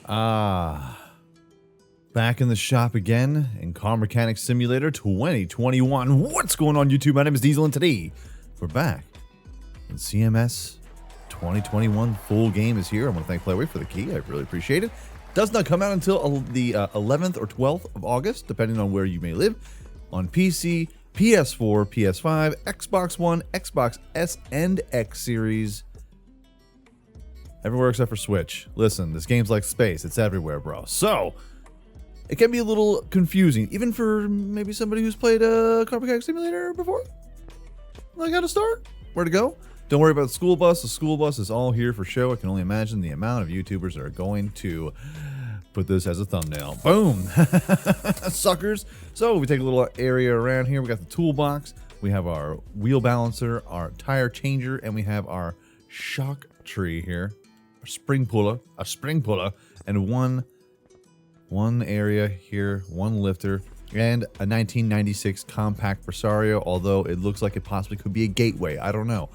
Back in the shop again in Car Mechanics Simulator 2021. What's going on, YouTube? My name is Diesel, and today we're back in CMS 2021. Full game is here. I want to thank Playway for the key. I really appreciate it. Does not come out until the 11th or 12th of August, depending on where you may live, on PC, PS4, PS5, Xbox One, Xbox S and X Series. Everywhere except for Switch. Listen, this game's like space. It's everywhere, bro. So, it can be a little confusing, even for maybe somebody who's played a Car Mechanics Simulator before. Like how to start, where to go. Don't worry about the school bus. The school bus is all here for show. I can only imagine the amount of YouTubers that are going to put this as a thumbnail. Boom! Suckers. So we take a little area around here. We got the toolbox. We have our wheel balancer, our tire changer, and we have our shock tree here. A spring puller, and one area here, one lifter, and a 1996 compact Presario, although it looks like it possibly could be a gateway. I don't know.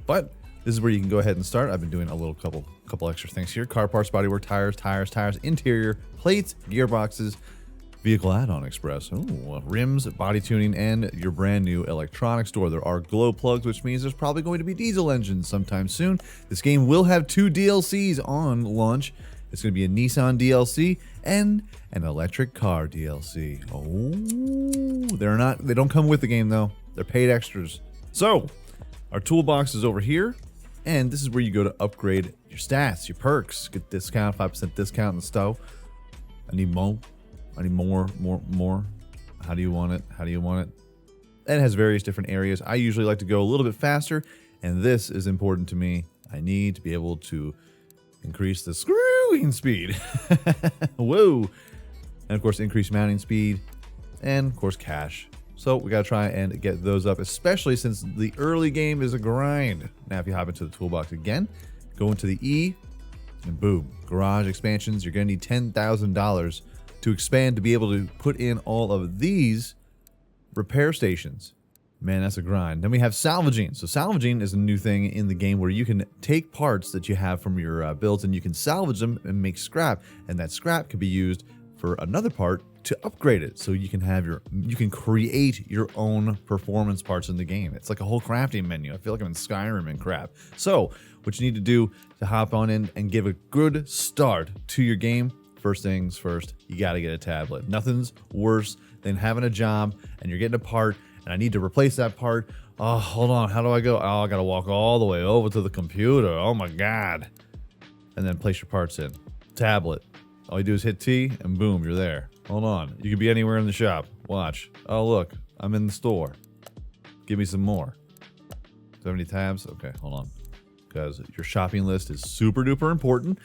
But this is where you can go ahead and start. I've been doing a little couple extra things here. Car parts, bodywork, tires, interior, plates, gearboxes, vehicle add-on express, rims, body tuning, and your brand new electronics store. There are glow plugs, which means there's probably going to be diesel engines sometime soon. This game will have 2 DLCs on launch. It's going to be a Nissan DLC and an electric car DLC. They don't come with the game though. They're paid extras. So, our toolbox is over here, and this is where you go to upgrade your stats, your perks, get discount, 5% discount in the stove. I need more. How do you want it? And it has various different areas. I usually like to go a little bit faster, and this is important to me. I need to be able to increase the screwing speed. Whoa. And of course, increase mounting speed, and of course, cash. So we gotta try and get those up, especially since the early game is a grind. Now, if you hop into the toolbox again, go into the E, and boom, garage expansions. You're gonna need $10,000 to expand to be able to put in all of these repair stations. Man, that's a grind. Then we have salvaging. So salvaging is a new thing in the game where you can take parts that you have from your builds and you can salvage them and make scrap. And that scrap can be used for another part to upgrade it. So you can create your own performance parts in the game. It's like a whole crafting menu. I feel like I'm in Skyrim and crap. So what you need to do to hop on in and give a good start to your game, first things first, you got to get a tablet. Nothing's worse than having a job and you're getting a part and I need to replace that part. Oh, hold on. How do I go? Oh, I got to walk all the way over to the computer. Oh my God. And then place your parts in. Tablet. All you do is hit T and boom, you're there. Hold on. You could be anywhere in the shop. Watch. Oh, look. I'm in the store. Give me some more. Do I have any tabs? Okay, hold on. Because your shopping list is super duper important.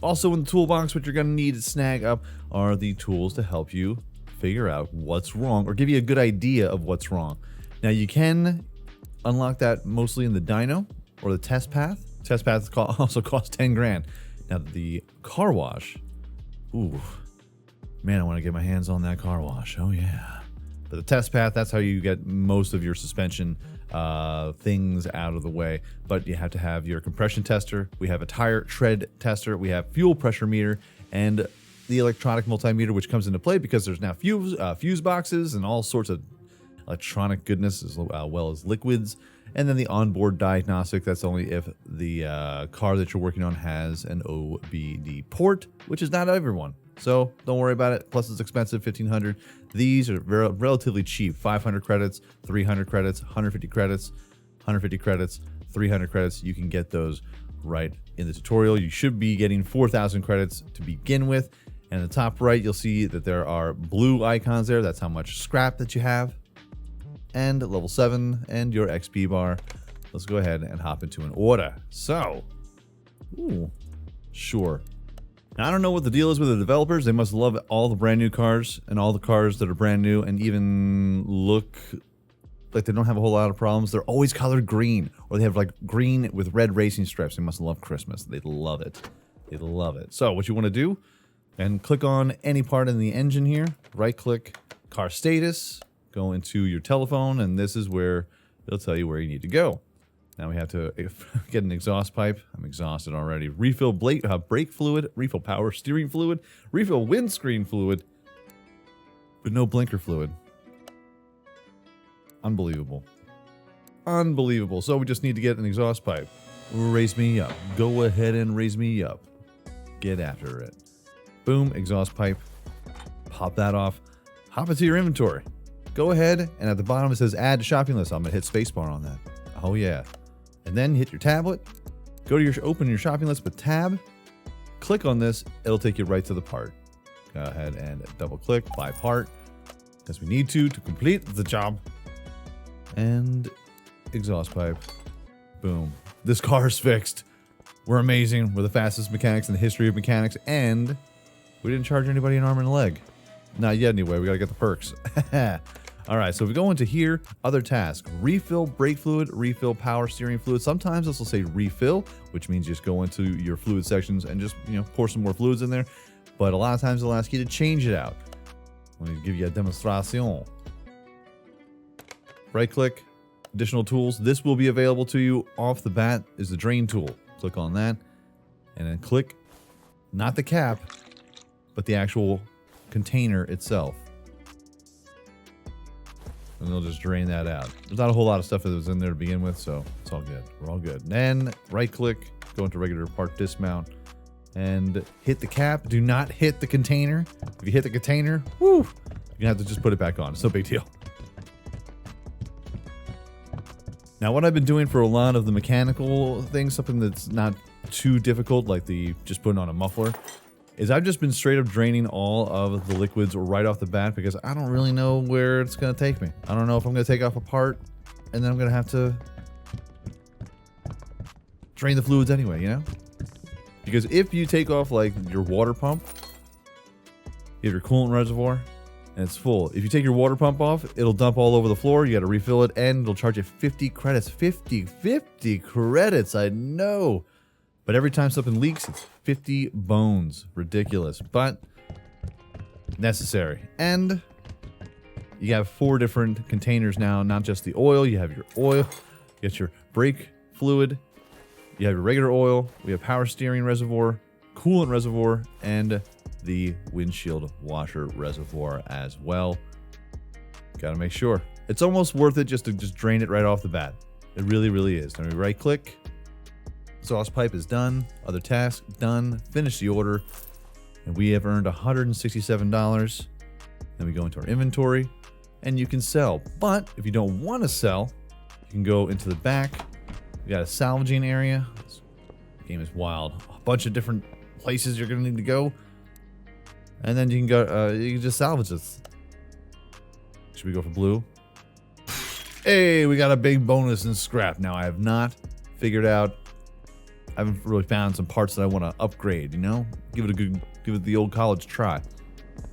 Also in the toolbox, what you're going to need to snag up are the tools to help you figure out what's wrong or give you a good idea of what's wrong. Now you can unlock that mostly in the dyno or the test path. Test path also costs 10 grand. Now the car wash, ooh, man, I want to get my hands on that car wash. Oh yeah. But the test path, that's how you get most of your suspension things out of the way. But you have to have your compression tester. We have a tire tread tester. We have fuel pressure meter and the electronic multimeter, which comes into play because there's now fuse boxes and all sorts of electronic goodness as well as liquids. And then the onboard diagnostic, that's only if the car that you're working on has an OBD port, which is not everyone. So don't worry about it. Plus it's expensive, $1,500. These are relatively cheap, 500 credits, 300 credits, 150 credits, 150 credits, 300 credits. You can get those right in the tutorial. You should be getting 4,000 credits to begin with. And in the top right, you'll see that there are blue icons there. That's how much scrap that you have. And level 7 and your XP bar. Let's go ahead and hop into an order. So, sure. Now, I don't know what the deal is with the developers. They must love all the brand new cars and all the cars that are brand new and even look like they don't have a whole lot of problems. They're always colored green, or they have like green with red racing stripes. They must love Christmas. They love it. They love it. So what you want to do, and click on any part in the engine here, right click, car status, go into your telephone, and this is where it'll tell you where you need to go. Now we have to get an exhaust pipe. I'm exhausted already. Refill brake fluid, refill power steering fluid, refill windscreen fluid, but no blinker fluid. Unbelievable. Unbelievable. So we just need to get an exhaust pipe. Raise me up. Go ahead and raise me up. Get after it. Boom, exhaust pipe. Pop that off. Hop into your inventory. Go ahead, and at the bottom it says add to shopping list. I'm gonna hit spacebar on that. Oh yeah. And then hit your tablet. Go to open your shopping list with tab. Click on this. It'll take you right to the part. Go ahead and double click, buy part, because we need to complete the job. And exhaust pipe. Boom. This car's fixed. We're amazing. We're the fastest mechanics in the history of mechanics, and we didn't charge anybody an arm and a leg. Not yet anyway. We gotta get the perks. All right, so if we go into here, other tasks, refill brake fluid, refill power steering fluid. Sometimes this will say refill, which means you just go into your fluid sections and just, pour some more fluids in there. But a lot of times they'll ask you to change it out. Let me give you a demonstration. Right click, additional tools. This will be available to you off the bat is the drain tool. Click on that and then click, not the cap, but the actual container itself. And they'll just drain that out. There's not a whole lot of stuff that was in there to begin with, so it's all good. We're all good. And then right click, go into regular part dismount, and hit the cap. Do not hit the container. If you hit the container, woo, you're gonna have to just put it back on. It's no big deal. Now, what I've been doing for a lot of the mechanical things, something that's not too difficult, like just putting on a muffler, is I've just been straight up draining all of the liquids right off the bat because I don't really know where it's going to take me. I don't know if I'm going to take off a part and then I'm going to have to drain the fluids anyway, Because if you take off like your water pump, you have your coolant reservoir and it's full. If you take your water pump off, it'll dump all over the floor. You got to refill it and it'll charge you 50 credits. 50 credits, I know. But every time something leaks, it's 50 bones. Ridiculous, but necessary. And you have 4 different containers now, not just the oil. You have your oil, you got your brake fluid, you have your regular oil, we have power steering reservoir, coolant reservoir, and the windshield washer reservoir as well. Gotta make sure. It's almost worth it just to drain it right off the bat. It really, really is. Then we right click. Exhaust pipe is done. Other task done. Finish the order. And we have earned $167. Then we go into our inventory and you can sell. But if you don't want to sell, you can go into the back. We got a salvaging area. This game is wild. A bunch of different places you're going to need to go. And then you can go, you can just salvage this. Should we go for blue? Hey, we got a big bonus in scrap. Now I have not figured out, I haven't really found some parts that I want to upgrade, Give it the old college try.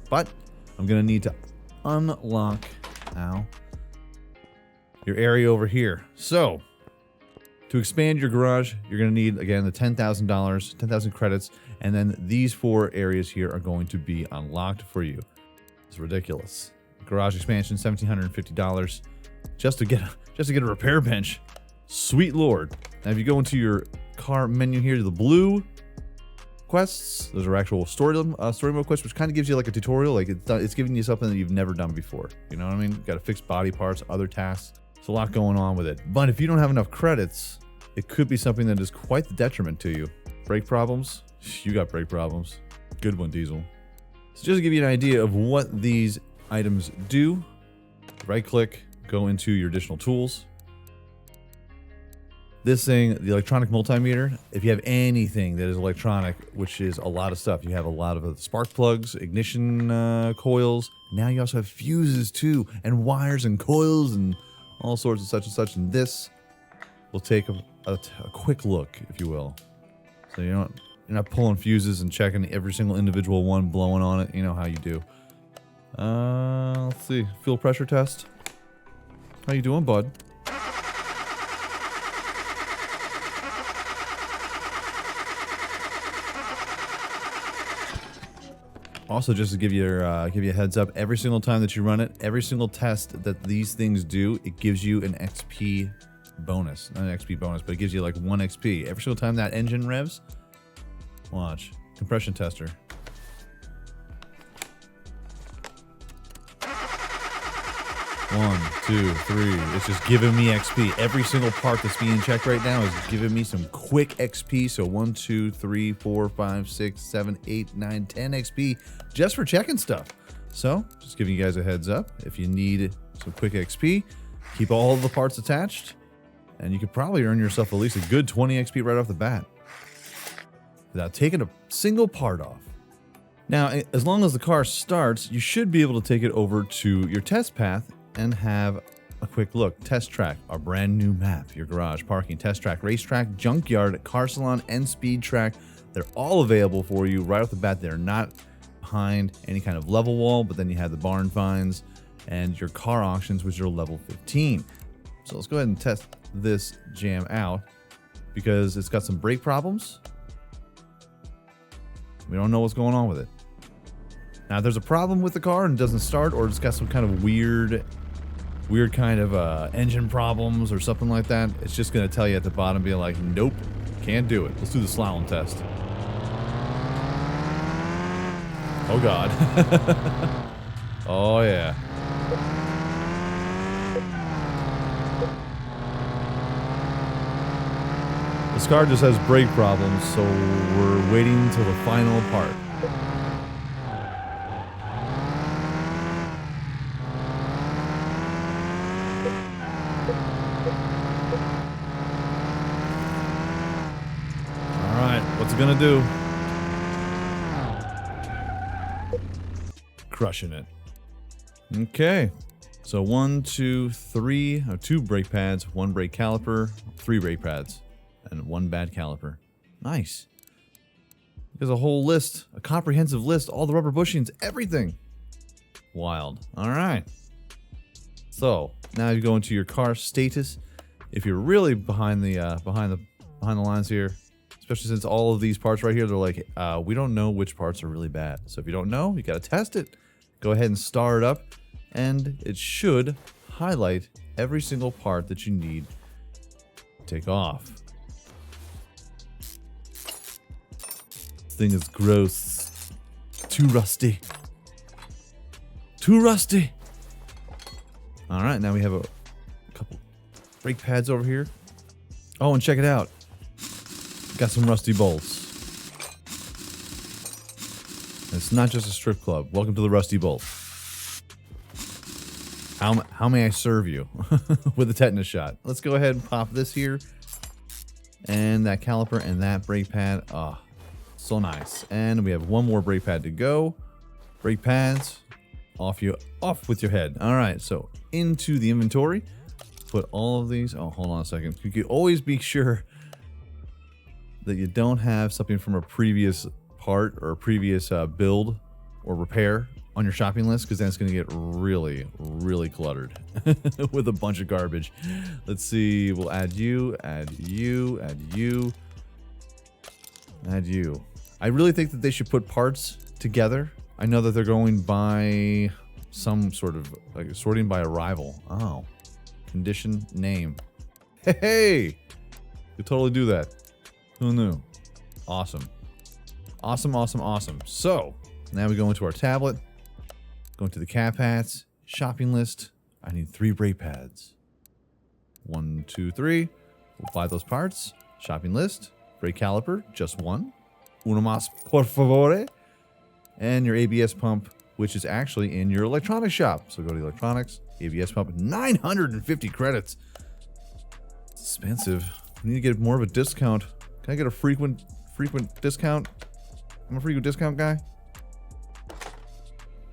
But I'm going to need to unlock now your area over here. So to expand your garage, you're going to need, again, the $10,000, 10,000 credits. And then these 4 areas here are going to be unlocked for you. It's ridiculous. Garage expansion, $1,750 just to get a repair bench. Sweet Lord. Now, if you go into your car menu here to the blue quests, those are actual story mode quests, which kind of gives you like a tutorial. Like it's giving you something that you've never done before. You know what I mean? Got to fix body parts, other tasks. There's a lot going on with it. But if you don't have enough credits, it could be something that is quite the detriment to you. Brake problems? You got brake problems. Good one, Diesel. So just to give you an idea of what these items do, right click, go into your additional tools. This thing, the electronic multimeter, if you have anything that is electronic, which is a lot of stuff, you have a lot of spark plugs, ignition coils. Now you also have fuses too, and wires and coils and all sorts of such and such. And this will take a quick look, if you will. So you're not pulling fuses and checking every single individual one, blowing on it. You know how you do. Let's see, fuel pressure test. How you doing, bud? Also, just to give you a heads up, every single time that you run it, every single test that these things do, it gives you an XP bonus. Not an XP bonus, but it gives you like 1 XP. Every single time that engine revs. Watch. Compression tester. One, two, three. It's just giving me XP. Every single part that's being checked right now is giving me some quick XP. So 1, 2, 3, 4, 5, 6, 7, 8, 9, 10 XP just for checking stuff. So just giving you guys a heads up. If you need some quick XP, keep all the parts attached, and you could probably earn yourself at least a good 20 XP right off the bat without taking a single part off. Now, as long as the car starts, you should be able to take it over to your test path and have a quick look. Test track, our brand new map, your garage, parking, test track, racetrack, junkyard, car salon, and speed track. They're all available for you right off the bat. They're not behind any kind of level wall, but then you have the barn finds and your car auctions, which are level 15. So let's go ahead and test this jam out because it's got some brake problems. We don't know what's going on with it. Now, if there's a problem with the car and it doesn't start, or it's got some kind of weird kind of engine problems or something like that, it's just going to tell you at the bottom, being like, nope, can't do it. Let's do the slalom test. Oh, God. Oh, yeah. This car just has brake problems, so we're waiting till the final part. What's it gonna do? Crushing it. Okay. So 1, 2, 3, 2 brake pads, 1 brake caliper, 3 brake pads, and 1 bad caliper. Nice. There's a whole list, a comprehensive list, all the rubber bushings, everything. Wild. All right. So now you go into your car status. If you're really behind the lines here, especially since all of these parts right here, they're like, we don't know which parts are really bad. So if you don't know, you got to test it. Go ahead and start it up, and it should highlight every single part that you need to take off. This thing is gross. Too rusty. Too rusty. All right, now we have a couple brake pads over here. Oh, and check it out. Got some rusty bolts. It's not just a strip club. Welcome to the Rusty Bolt. How may I serve you with a tetanus shot? Let's go ahead and pop this here. And that caliper and that brake pad. Oh, so nice. And we have 1 more brake pad to go. Brake pads. Off with your head. All right, so into the inventory. Put all of these. Oh, hold on a second. You can always be sure that you don't have something from a previous part or a previous build or repair on your shopping list, because then it's going to get really, really cluttered with a bunch of garbage. Let's see. We'll add you, add you, add you, add you. I really think that they should put parts together. I know that they're going by some sort of like sorting by arrival. Oh, condition, name. Hey, you could totally do that. Who knew? Awesome. Awesome, awesome, awesome. So now we go into our tablet, go into the cap hats, shopping list. I need 3 brake pads. 1, 2, 3. We'll buy those parts. Shopping list, brake caliper, just 1. Uno más, por favor. And your ABS pump, which is actually in your electronics shop. So go to electronics, ABS pump, 950 credits. It's expensive. We need to get more of a discount. Can I get a frequent discount? I'm a frequent discount guy.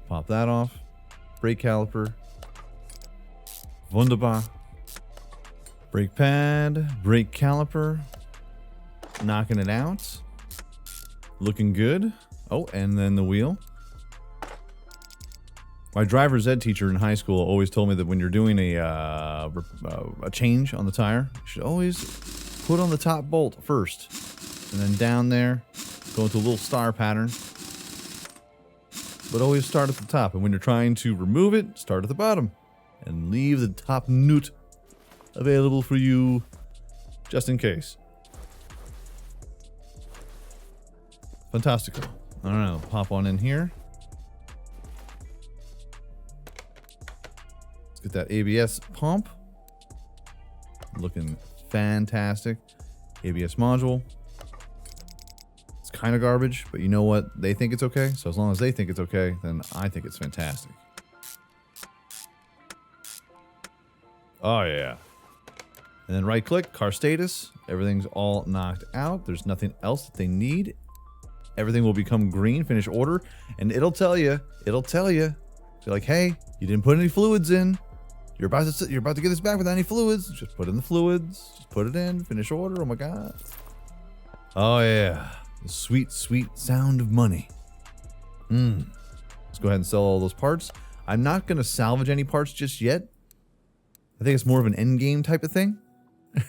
Pop that off. Brake caliper. Wunderbar. Brake pad. Brake caliper. Knocking it out. Looking good. Oh, and then the wheel. My driver's ed teacher in high school always told me that when you're doing a change on the tire, you should always put on the top bolt first, and then down there, go into a little star pattern. But always start at the top, and when you're trying to remove it, start at the bottom, and leave the top nut available for you just in case. Fantastico. I don't know. Pop on in here. Let's get that ABS pump. Looking fantastic. ABS module. It's kind of garbage, but you know what? They think it's okay. So as long as they think it's okay, then I think it's fantastic. Oh, yeah. And then right click, car status. Everything's all knocked out. There's nothing else that they need. Everything will become green, finish order, and it'll tell you, you're like, hey, you didn't put any fluids in. You're about to get this back without any fluids. Just put in the fluids. Just put it in, finish order. Oh my God. Oh yeah. The sweet, sweet sound of money. Let's go ahead and sell all those parts. I'm not going to salvage any parts just yet. I think it's more of an end game type of thing.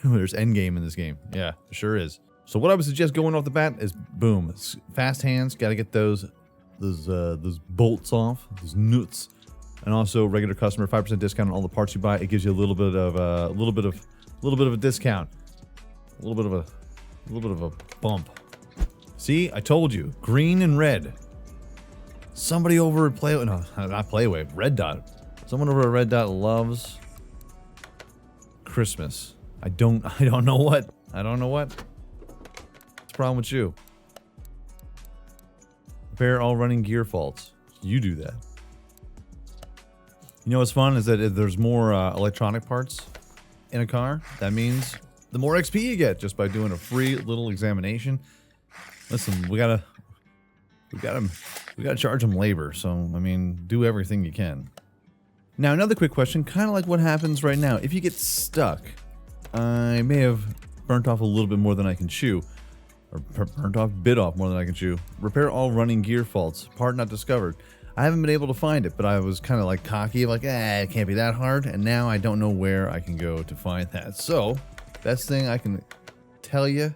There's end game in this game. Yeah, it sure is. So what I would suggest going off the bat is boom, fast hands. Got to get those bolts off, those nuts, and also regular customer 5% discount on all the parts you buy. It gives you a little bit of a discount, a little bit of a bump. See, I told you, green and red. Somebody over at Red Dot. Someone over at Red Dot loves Christmas. I don't know what. What's the problem with you? Repair all running gear faults. You do that. You know what's fun is that if there's more electronic parts in a car, that means the more XP you get just by doing a free little examination. Listen, we gotta charge them labor. So I mean, do everything you can. Now another quick question, kind of like what happens right now. If you get stuck, I may have burnt off a little bit more than I can chew. Or bit off more than I can chew. Repair all running gear faults. Part not discovered. I haven't been able to find it, but I was kind of like cocky, like, it can't be that hard. And now I don't know where I can go to find that. So, best thing I can tell you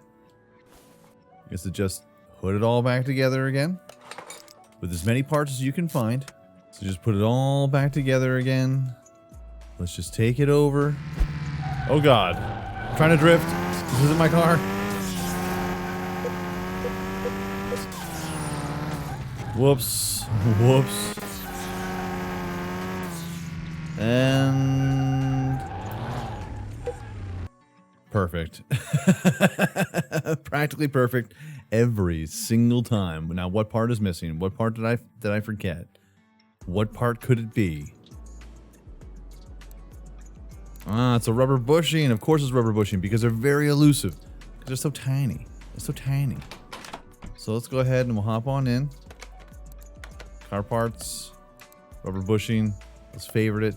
is to just put it all back together again with as many parts as you can find. So just put it all back together again. Let's just take it over. Oh God, I'm trying to drift. This isn't my car. Whoops. Whoops. And perfect. Practically perfect every single time. Now what part is missing? What part did I forget? What part could it be? Ah, it's a rubber bushing. Of course it's rubber bushing because they're very elusive. They're so tiny. They're so tiny. So let's go ahead and we'll hop on in. Car parts, rubber bushing, let's favorite it,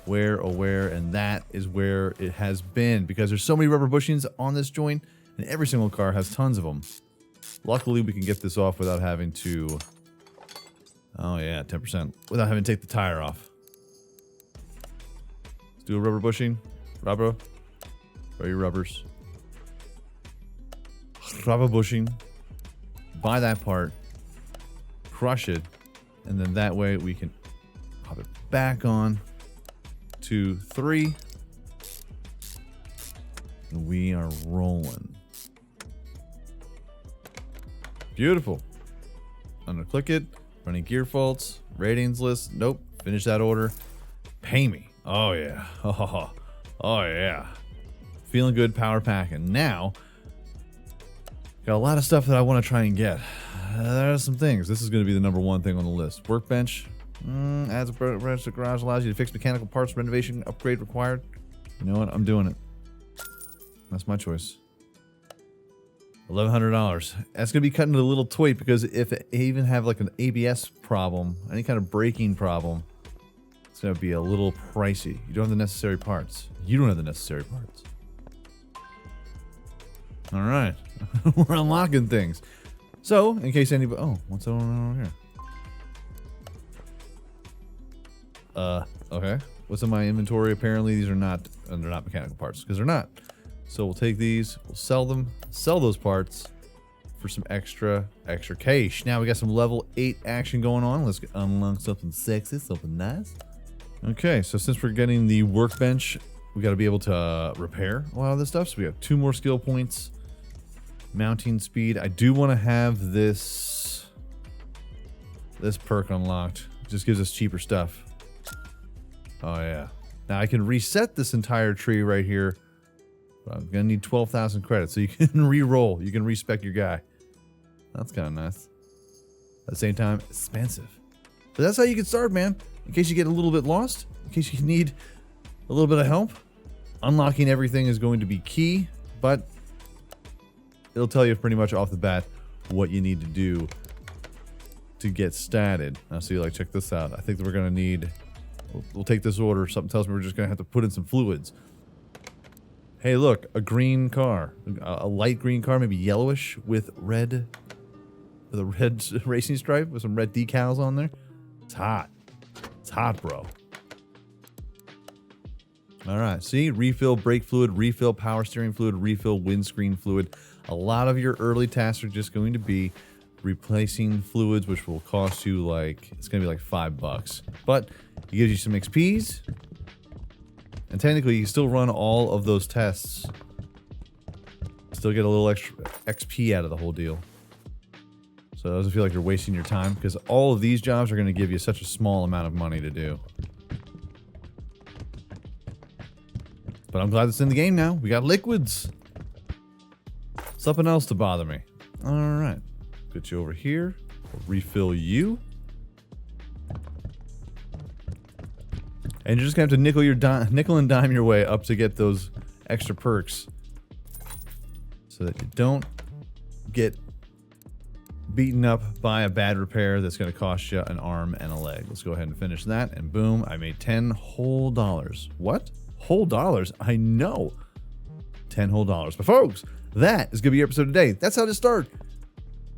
where, oh where, and that is where it has been because there's so many rubber bushings on this joint and every single car has tons of them. Luckily we can get this off without having to, oh yeah, 10%, without having to take the tire off. Let's do a rubber bushing, rubber, where are your rubbers? Rubber bushing, buy that part, crush it, and then that way we can pop it back on. 2, 3. And we are rolling. Beautiful. I'm gonna click it. Running gear faults. Ratings list. Nope. Finish that order. Pay me. Oh yeah. Oh yeah. Feeling good. Power packing. Now, got a lot of stuff that I want to try and get. There are some things. This is going to be the #1 thing on the list. Workbench. Adds a branch to garage. Allows you to fix mechanical parts. Renovation upgrade required. You know what? I'm doing it. That's my choice. $1,100. That's going to be cutting it a little tight because if it even have like an ABS problem, any kind of braking problem, it's going to be a little pricey. You don't have the necessary parts. You don't have the necessary parts. All right. We're unlocking things. So, in case anybody... Oh, what's going on here? Okay. What's in my inventory? Apparently, these are not... they're not mechanical parts, because they're not. So, we'll take these, we'll sell them, sell those parts for some extra cash. Now, we got some level 8 action going on. Let's unlock something sexy, something nice. Okay, so since we're getting the workbench we got to be able to repair a lot of this stuff. So we have 2 more skill points. Mounting speed. I do want to have this perk unlocked. It just gives us cheaper stuff. Oh yeah. Now I can reset this entire tree right here. But I'm gonna need 12,000 credits, so you can re-roll. You can respec your guy. That's kind of nice. At the same time, expensive. But that's how you get started, man. In case you get a little bit lost, in case you need a little bit of help, unlocking everything is going to be key, but it'll tell you pretty much off the bat what you need to do to get started. Now, see, like, check this out. I think that we're gonna need. We'll take this order. Something tells me we're just gonna have to put in some fluids. Hey, look, a green car, a light green car, maybe yellowish with red, with a red racing stripe with some red decals on there. It's hot. It's hot, bro. All right, see, refill brake fluid, refill power steering fluid, refill windscreen fluid. A lot of your early tasks are just going to be replacing fluids, which will cost you like, it's gonna be like $5. But it gives you some XPs. And technically, you can still run all of those tests. Still get a little extra XP out of the whole deal. So it doesn't feel like you're wasting your time, because all of these jobs are going to give you such a small amount of money to do. But I'm glad it's in the game now. We got liquids. Something else to bother me. Alright. Put you over here. We'll refill you. And you're just going to have to nickel and dime your way up to get those extra perks. So that you don't get beaten up by a bad repair that's going to cost you an arm and a leg. Let's go ahead and finish that. And boom, I made $10 whole dollars. What? Whole dollars? I know. $10 whole dollars. But folks, that is going to be your episode today. That's how to start.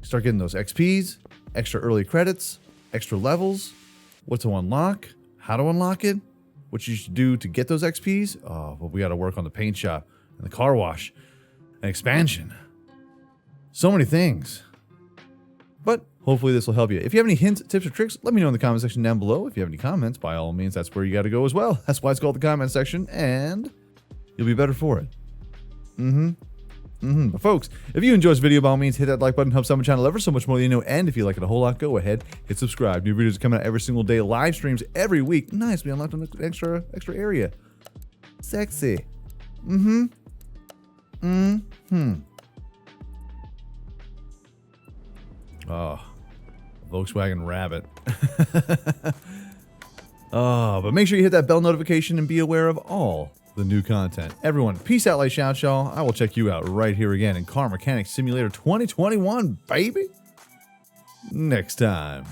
Start getting those XPs, extra early credits, extra levels, what to unlock, how to unlock it, what you should do to get those XPs. Oh, but we got to work on the paint shop and the car wash and expansion. So many things. But hopefully this will help you. If you have any hints, tips, or tricks, let me know in the comment section down below. If you have any comments, by all means, that's where you got to go as well. That's why it's called the comment section, and you'll be better for it. But folks, if you enjoyed this video, by all means, hit that like button. Helps out my channel ever so much more than you know. And if you like it a whole lot, go ahead, hit subscribe. New videos are coming out every single day. Live streams every week. Nice, we unlocked an extra area. Sexy. Oh, Volkswagen Rabbit. Oh, but make sure you hit that bell notification and be aware of all the new content. Everyone, peace out, like shout, y'all. I will check you out right here again in Car Mechanic Simulator 2021, baby. Next time.